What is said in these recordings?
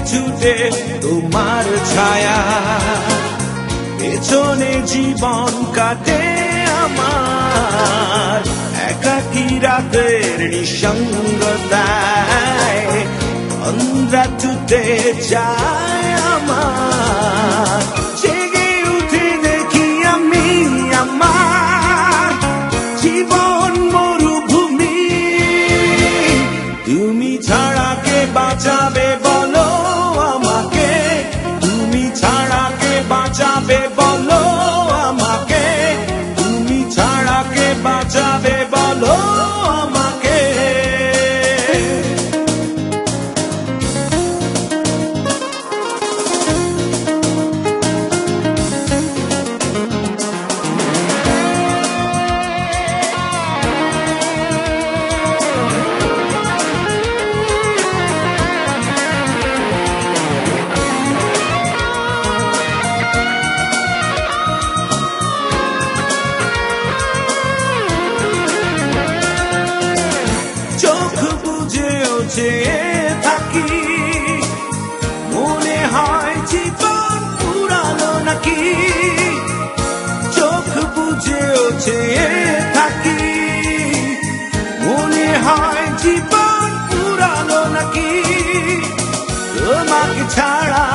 ছুটে তোমার ছায়া পেছনে জীবন কাটে আমার একাকী রাতের নিঃসঙ্গতায় অন্ধরা ছুটে যায় আমার জেগে উঠে দেখি আমি আমার জীবন মরুভূমি তুমি ছাড়া কে বাঁচাবে বলো আমাকে তুমি ছাড়া কে বাঁচাবে বলো আমাকে তুমি ছাড়া কে বাঁচাবে বলো আমাকে থাকি মনে হয় জীবন পুরানো নাকি চোখ বুঝেও চেয়ে থাকি মনে হয় জীবন পুরানো নাকি তোমাকে ছাড়া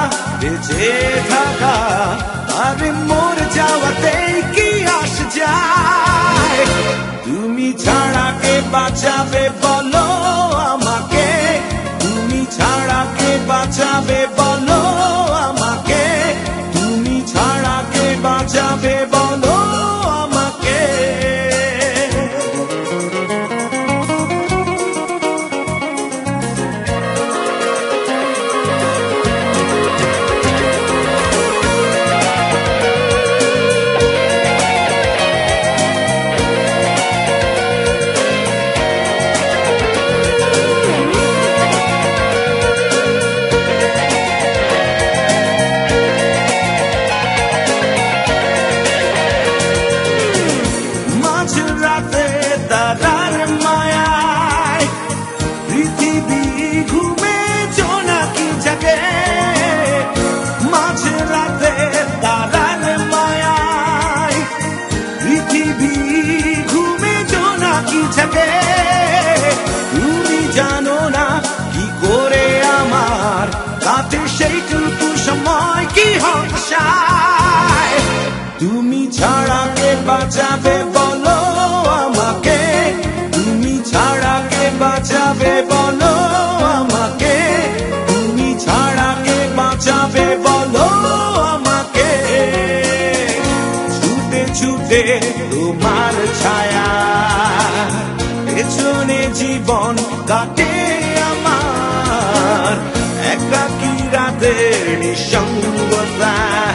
বেঁচে থাকা আরে মোর যাওয়াতেই কি আস যায় তুমি ছাড়া কে বাঁচাবে বলো আমাকে তুমি ছাড়া কে বাঁচাবে বলো আমাকে তুমি ছাড়া কে বাঁচাবে বলো আমাকে তারার মায়ায় পৃথিবী ঘুমে জোনাকি জাগে মাঝ রাতে তারার মায়ায় পৃথিবী ঘুমে জোনাকি জাগে তুমি জানো না কি করে আমার কাটে সেইটুকু সময় কি হতাশায় তুমি ছাড়া কে বাঁচাবে বলো আমাকে তুমি ছাড়া কে বাঁচাবে বলো আমাকে তুমি ছাড়া কে বাঁচাবে বলো আমাকে ছুটে ছুটে তোমার ছায়া পেছনে জীবন কাটে আমার একাকী রাতের নিঃসঙ্গতায়